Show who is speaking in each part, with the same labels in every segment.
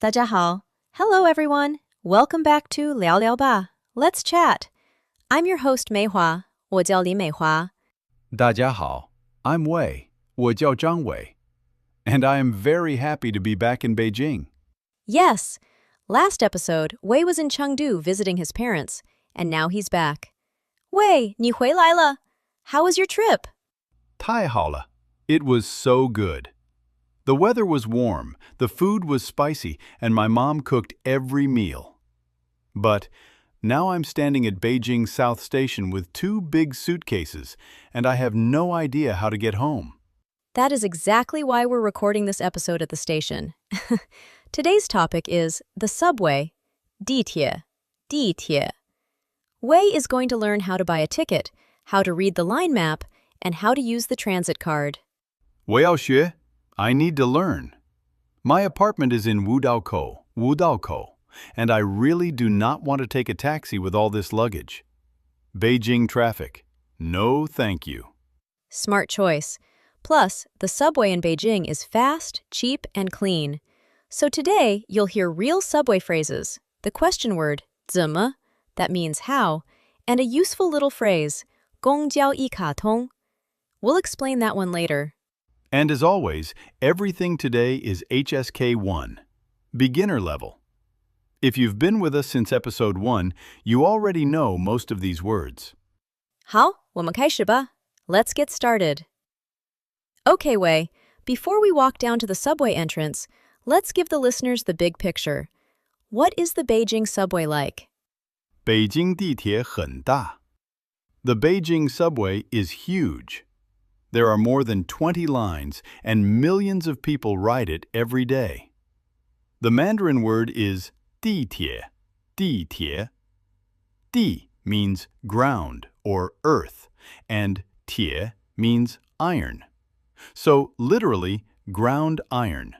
Speaker 1: 大家好. Hello, everyone. Welcome back to 聊聊吧. Let's chat. I'm your host, Meihua. 我叫李美华.
Speaker 2: 大家好, I'm Wei. 我叫张伟. And I am very happy to be back in Beijing.
Speaker 1: Yes. Last episode, Wei was in Chengdu visiting his parents, and now he's back. Wei, 你回来了. How was your trip?
Speaker 2: 太好了. It was so good. The weather was warm, the food was spicy, and my mom cooked every meal. But now I'm standing at Beijing South Station with two big suitcases, and I have no idea how to get home.
Speaker 1: That is exactly why we're recording this episode at the station. Today's topic is the subway, dìtiě, dìtiě. Wei is going to learn how to buy a ticket, how to read the line map, and how to use the transit card.
Speaker 2: 我要学. I need to learn. My apartment is in Wudaokou, and I really do not want to take a taxi with all this luggage. Beijing traffic. No, thank you.
Speaker 1: Smart choice. Plus, the subway in Beijing is fast, cheap, and clean. So today, you'll hear real subway phrases, the question word, 怎么, that means how, and a useful little phrase, 公交一卡通. We'll explain that one later.
Speaker 2: And as always, everything today is HSK1, beginner level. If you've been with us since episode 1, you already know most of these words.
Speaker 1: 好，我们开始吧. Let's get started. Okay, Wei, before we walk down to the subway entrance, let's give the listeners the big picture. What is the Beijing subway like?
Speaker 2: 北京地铁很大. The Beijing subway is huge. There are more than 20 lines, and millions of people ride it every day. The Mandarin word is dìtiě, dìtiě. Di means ground or earth, and tie means iron. So, literally, ground iron.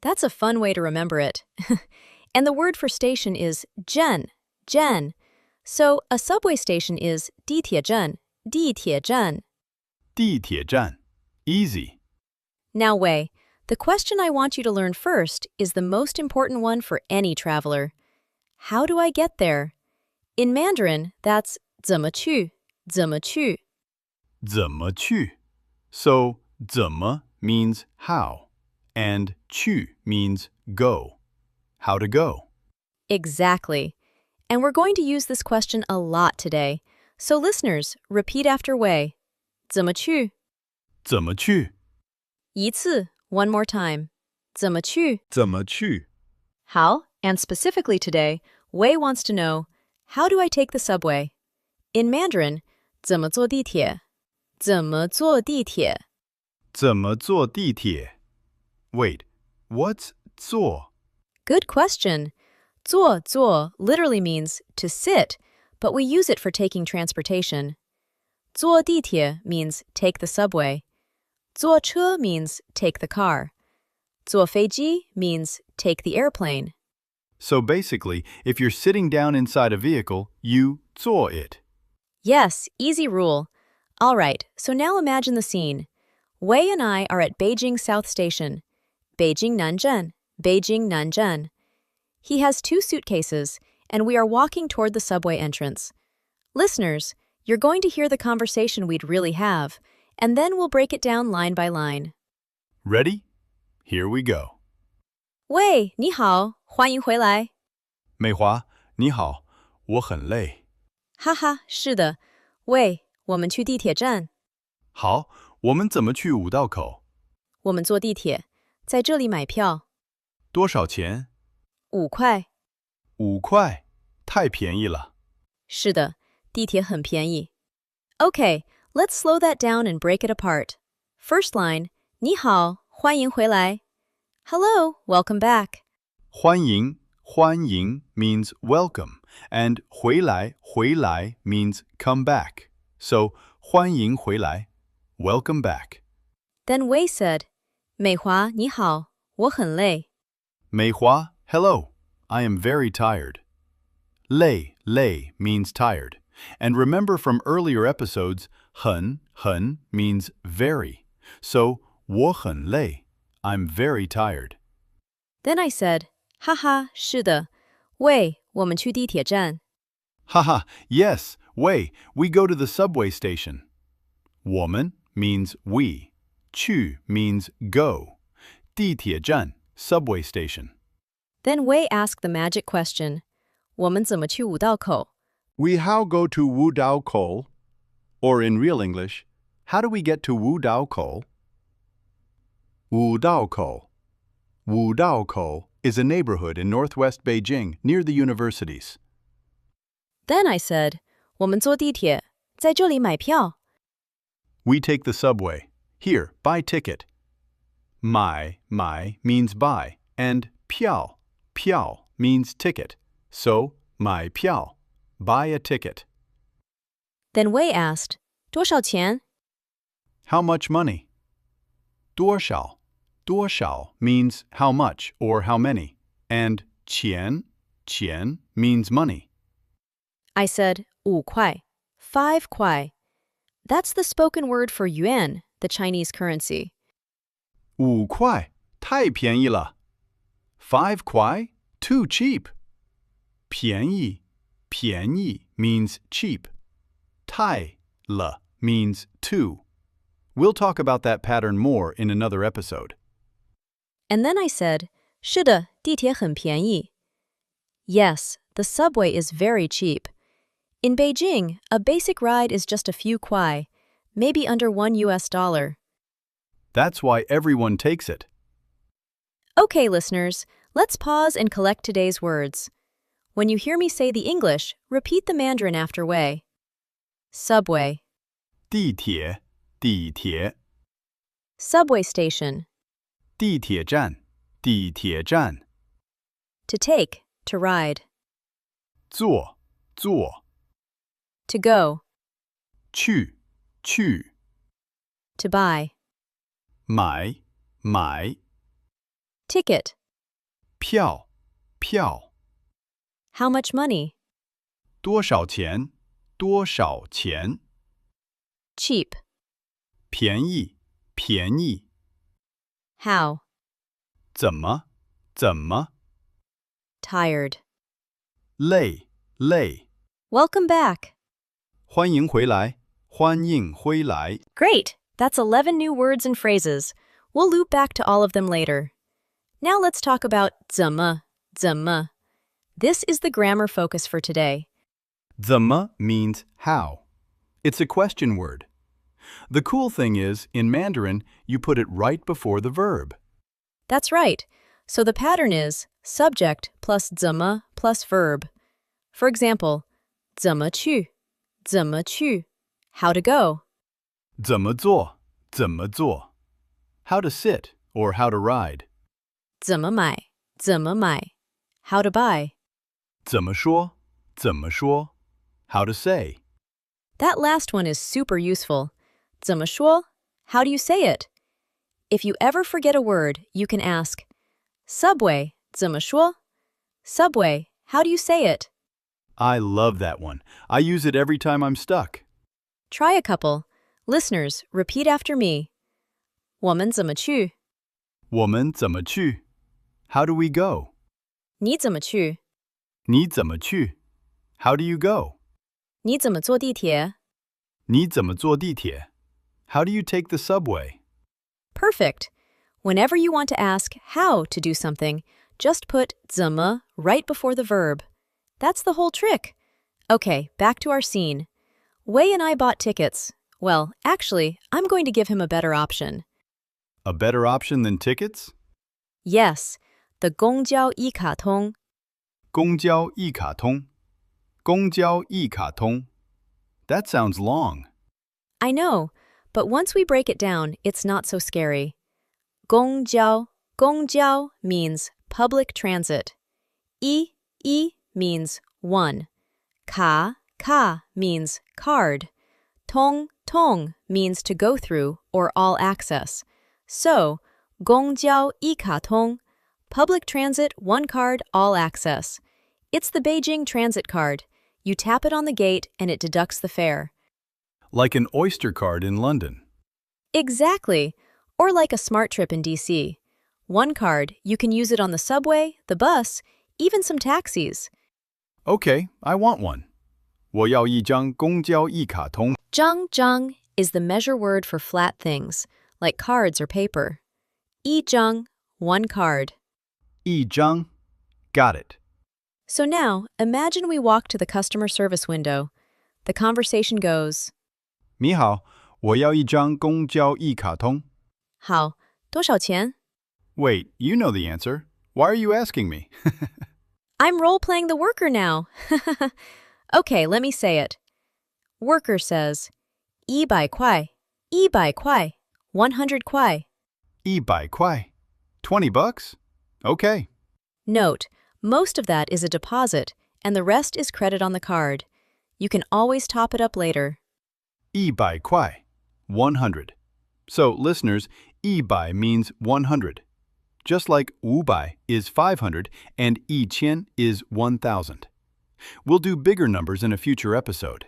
Speaker 1: That's a fun way to remember it. And the word for station is zhen. So, a subway station is dìtiězhàn, dìtiězhàn.
Speaker 2: dìtiězhàn. Easy.
Speaker 1: Now, Wei, the question I want you to learn first is the most important one for any traveler. How do I get there? In Mandarin, that's 怎么去, 怎么去.
Speaker 2: 怎么去. So, 怎么 means how, and 去 means go. How to go.
Speaker 1: Exactly. And we're going to use this question a lot today. So listeners, repeat after Wei. 怎么去?
Speaker 2: 怎么去?
Speaker 1: 一次, one more time. 怎么去?
Speaker 2: 怎么去?
Speaker 1: How? And specifically today, Wei wants to know, how do I take the subway? In Mandarin, 怎么坐地铁?怎么坐地铁?
Speaker 2: 怎么坐地铁? Wait, what's 坐?
Speaker 1: Good question. 坐 literally means to sit, but we use it for taking transportation. 坐地铁 means take the subway. 坐车 means take the car. 坐飞机 means take the airplane.
Speaker 2: So basically, if you're sitting down inside a vehicle, you 坐 it.
Speaker 1: Yes, easy rule. All right, so now imagine the scene. Wei and I are at Beijing South Station. Beijing Nanzhen. He has two suitcases, and we are walking toward the subway entrance. Listeners, you're going to hear the conversation we'd really have, and then we'll break it down line by line.
Speaker 2: Ready? Here we go.
Speaker 1: Wei, 你好,欢迎回来.
Speaker 2: 美华,你好,我很累.
Speaker 1: 哈哈,是的. Wei, 我们去地铁站.
Speaker 2: 好,我们怎么去五道口?
Speaker 1: 我们坐地铁,在这里买票.
Speaker 2: 多少钱?5
Speaker 1: 块.
Speaker 2: 5块,太便宜了.
Speaker 1: 是的,地铁很便宜. Okay, let's slow that down and break it apart. First line, 你好,欢迎回来. Hello, welcome back.
Speaker 2: 欢迎means welcome, and 回来 means come back. So, 欢迎回来, welcome back.
Speaker 1: Then Wei said, 美华,你好,我很累.
Speaker 2: 美华, hello, I am very tired. 累 means tired. And remember from earlier episodes, 很 means very. So, 我很累, I'm very tired.
Speaker 1: Then I said, 哈哈，是的。喂，我们去地铁站。
Speaker 2: Haha, yes, wei, we go to the subway station. 我们 means we. 去 means go. 地铁站 subway station.
Speaker 1: Then Wei asked the magic question. 我们怎么去五道口?
Speaker 2: We how go to Wudao Kou? Or in real English, how do we get to Wudao Kou? Wudao Kou. Wudao Kou is a neighborhood in northwest Beijing near the universities.
Speaker 1: Then I said, 我们坐地铁，在这里买票。
Speaker 2: We take the subway. Here, buy ticket. Mai means buy, and piào means ticket. So, mai piào, buy a ticket.
Speaker 1: Then Wei asked, 多少钱?
Speaker 2: How much money? duōshao means how much or how many, and qián means money.
Speaker 1: I said, 5块, 5 kuai. That's the spoken word for yuan, the Chinese currency.
Speaker 2: 5块太便宜了. 5 kuai? Too cheap. 便宜means cheap. 太了 means too. We'll talk about that pattern more in another episode.
Speaker 1: And then I said, 是的，地铁很便宜. Yes, the subway is very cheap. In Beijing, a basic ride is just a few kuai, maybe under $1.
Speaker 2: That's why everyone takes it.
Speaker 1: Okay, listeners, let's pause and collect today's words. When you hear me say the English, repeat the Mandarin after Wei. Subway.
Speaker 2: 地铁
Speaker 1: Subway station.
Speaker 2: 地铁站
Speaker 1: To take, to ride.
Speaker 2: 坐
Speaker 1: To go,
Speaker 2: 去
Speaker 1: to buy.
Speaker 2: 买
Speaker 1: Ticket.
Speaker 2: 票
Speaker 1: How much money?
Speaker 2: 多少钱
Speaker 1: Cheap.
Speaker 2: 便宜
Speaker 1: How?
Speaker 2: 怎么
Speaker 1: Tired.
Speaker 2: 累
Speaker 1: Welcome back.
Speaker 2: 欢迎回来
Speaker 1: Great! That's 11 new words and phrases. We'll loop back to all of them later. Now let's talk about 怎么. This is the grammar focus for today.
Speaker 2: 怎么 means how. It's a question word. The cool thing is, in Mandarin, you put it right before the verb.
Speaker 1: That's right. So the pattern is subject plus 怎么 plus verb. For example, 怎么去, how to go.
Speaker 2: 怎么做 how to sit or how to ride.
Speaker 1: 怎么买, how to buy.
Speaker 2: 怎么说 how to say.
Speaker 1: That last one is super useful. 怎么说? How do you say it? If you ever forget a word, you can ask, Subway, 怎么说? Subway, how do you say it?
Speaker 2: I love that one. I use it every time I'm stuck.
Speaker 1: Try a couple. Listeners, repeat after me. 我们怎么去?
Speaker 2: 我们怎么去 how do we go?
Speaker 1: 你怎么去?
Speaker 2: 你怎么去 how do you go?
Speaker 1: 你怎么坐地铁?
Speaker 2: 你怎么坐地铁 how do you take the subway?
Speaker 1: Perfect. Whenever you want to ask how to do something, just put 怎么 right before the verb. That's the whole trick. Okay, back to our scene. Wei and I bought tickets. Well, actually, I'm going to give him a better option.
Speaker 2: A better option than tickets?
Speaker 1: Yes, the 公交一卡通.
Speaker 2: 公交一卡通 公交一卡通 That sounds long.
Speaker 1: I know, but once we break it down, it's not so scary. 公交means public transit. 一 means one. 卡 means card. 通 means to go through or all access. So, 公交一卡通, public transit, one card, all access. It's the Beijing transit card. You tap it on the gate and it deducts the fare.
Speaker 2: Like an Oyster card in London.
Speaker 1: Exactly. Or like a smart trip in DC. One card, you can use it on the subway, the bus, even some taxis.
Speaker 2: Okay, I want one. 我要一张公交一卡通.
Speaker 1: Zhang is the measure word for flat things, like cards or paper. 一张, one card.
Speaker 2: 一张. Got it.
Speaker 1: So now, imagine we walk to the customer service window. The conversation goes,
Speaker 2: 你好，我要一张公交一卡通.
Speaker 1: 好，多少钱?
Speaker 2: Wait, you know the answer. Why are you asking me?
Speaker 1: I'm role-playing the worker now. Okay, let me say it. Worker says, 100块, 100块, 100块.
Speaker 2: 100块. $20? Okay.
Speaker 1: Note, most of that is a deposit, and the rest is credit on the card. You can always top it up later.
Speaker 2: 100块. 100. So, listeners, 100 means 100. Just like 500 is 500 and 1000 is 1000. We'll do bigger numbers in a future episode.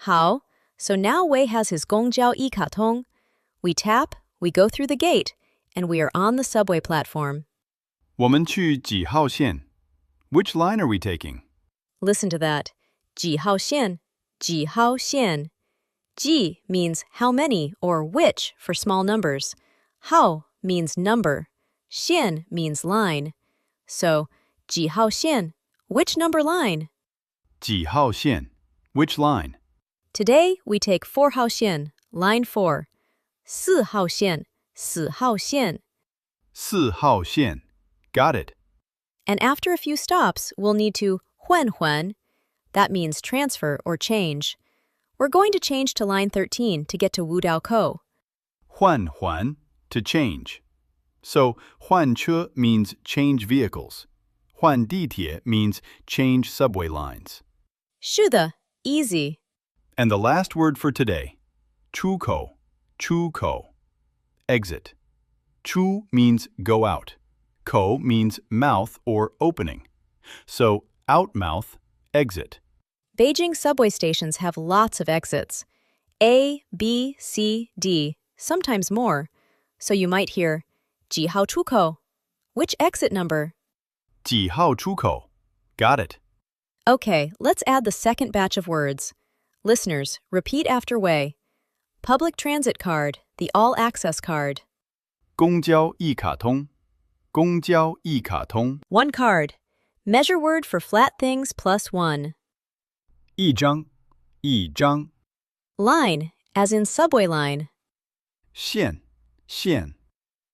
Speaker 1: 好, so now Wei has his 公交一卡通. We tap, we go through the gate, and we are on the subway platform.
Speaker 2: 我们去几号线? Which line are we taking?
Speaker 1: Listen to that. 几号线, 几号线. 几 means how many or which for small numbers. 号 means number. 线 means line. So, 几号线, which number line?
Speaker 2: 几号线? Which line?
Speaker 1: Today, we take 4号线, line 4. 4号线, 4号线.
Speaker 2: 4号线. Got it.
Speaker 1: And after a few stops, we'll need to 换. That means transfer or change. We're going to change to line 13 to get to Wudaokou.
Speaker 2: 换, to change. So, 换车 means change vehicles. 换地铁 means change subway lines.
Speaker 1: 是的, easy.
Speaker 2: And the last word for today, 出口, 出口. Exit. 出 means go out. 口 means mouth or opening. So, out mouth, exit.
Speaker 1: Beijing subway stations have lots of exits. A, B, C, D, sometimes more. So you might hear, 几号出口? Which exit number?
Speaker 2: 几号出口? Got it.
Speaker 1: Okay, let's add the second batch of words. Listeners, repeat after Wei. Public transit card, the all-access card.
Speaker 2: 公交一卡通. 公交一卡通.
Speaker 1: One card. Measure word for flat things plus one.
Speaker 2: 一张.
Speaker 1: Line, as in subway line.
Speaker 2: 线.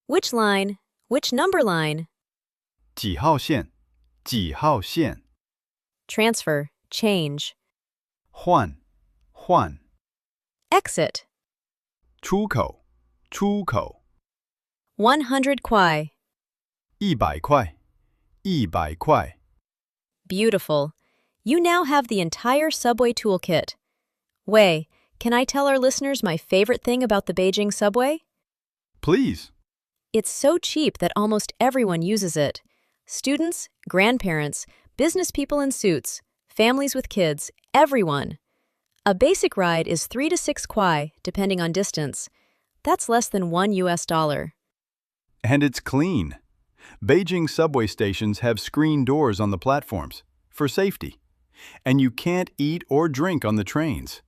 Speaker 1: Which line? Which number line?
Speaker 2: 几号线.
Speaker 1: Transfer, change.
Speaker 2: 换.
Speaker 1: Exit.
Speaker 2: 出口.
Speaker 1: 100 kuai.
Speaker 2: 100块.
Speaker 1: Beautiful. You now have the entire subway toolkit. Wei, can I tell our listeners my favorite thing about the Beijing subway?
Speaker 2: Please.
Speaker 1: It's so cheap that almost everyone uses it. Students, grandparents, business people in suits, families with kids, everyone. A basic ride is 3 to 6 kuai, depending on distance. That's less than $1.
Speaker 2: And it's clean. Beijing subway stations have screen doors on the platforms for safety. And you can't eat or drink on the trains.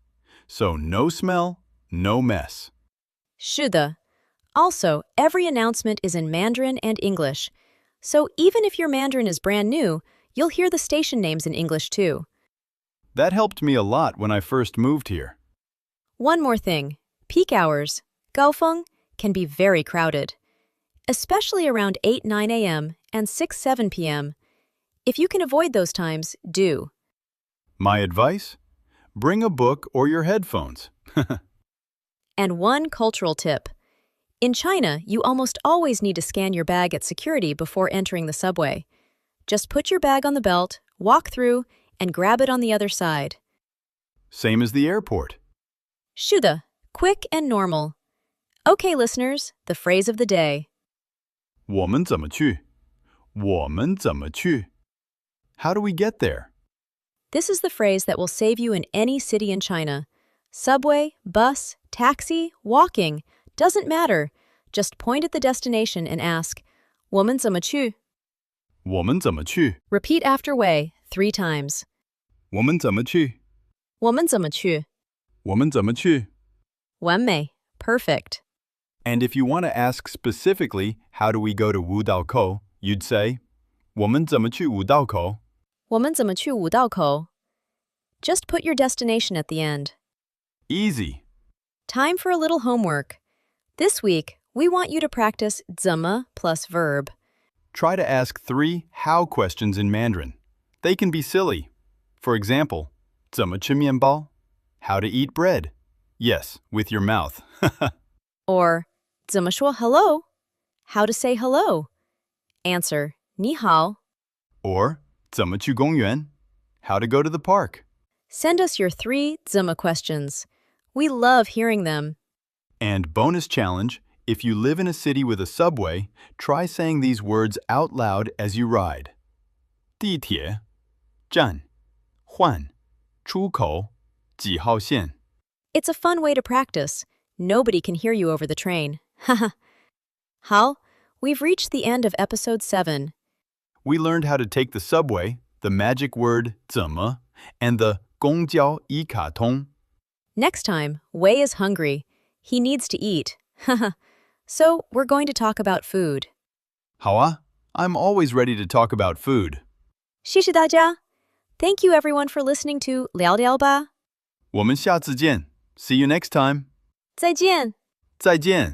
Speaker 2: So no smell, no mess.
Speaker 1: 是的. Also, every announcement is in Mandarin and English. So even if your Mandarin is brand new, you'll hear the station names in English too.
Speaker 2: That helped me a lot when I first moved here.
Speaker 1: One more thing. Peak hours, Gaofeng, can be very crowded. Especially around 8-9 a.m. and 6-7 p.m. If you can avoid those times, do.
Speaker 2: My advice? Bring a book or your headphones.
Speaker 1: And one cultural tip. In China, you almost always need to scan your bag at security before entering the subway. Just put your bag on the belt, walk through, and grab it on the other side.
Speaker 2: Same as the airport.
Speaker 1: 是的, quick and normal. Okay, listeners, the phrase of the day.
Speaker 2: 我们怎么去? 我们怎么去? How do we get there?
Speaker 1: This is the phrase that will save you in any city in China. Subway, bus, taxi, walking, doesn't matter. Just point at the destination and ask, 我们怎么去?
Speaker 2: 我们怎么去?
Speaker 1: Repeat after Wei 3 times.
Speaker 2: 我们怎么去?
Speaker 1: 我们怎么去?
Speaker 2: 我们怎么去?
Speaker 1: 完美. Perfect.
Speaker 2: And if you want to ask specifically, how do we go to Wudao-kou, you'd say, 我们怎么去五道口?
Speaker 1: 我们怎么去五道口? Just put your destination at the end.
Speaker 2: Easy.
Speaker 1: Time for a little homework. This week, we want you to practice 怎么 plus verb.
Speaker 2: Try to ask 3 how questions in Mandarin. They can be silly. For example, 怎么吃面包? How to eat bread? Yes, with your mouth.
Speaker 1: Or 怎么说 hello? How to say hello? Answer 你好.
Speaker 2: Or 怎么去公园? How to go to the park?
Speaker 1: Send us your 3 怎么 questions. We love hearing them.
Speaker 2: And bonus challenge, if you live in a city with a subway, try saying these words out loud as you ride. 地铁站换出口几号线?
Speaker 1: It's a fun way to practice. Nobody can hear you over the train. Haha. 好, we've reached the end of episode 7.
Speaker 2: We learned how to take the subway, the magic word 怎么, and the 公交一卡通.
Speaker 1: Next time, Wei is hungry. He needs to eat. So, we're going to talk about food.
Speaker 2: 好啊, I'm always ready to talk about food.
Speaker 1: 谢谢大家. Thank you everyone for listening to 聊聊吧.
Speaker 2: 我们下次见. See you next time.
Speaker 1: 再见.
Speaker 2: 再见.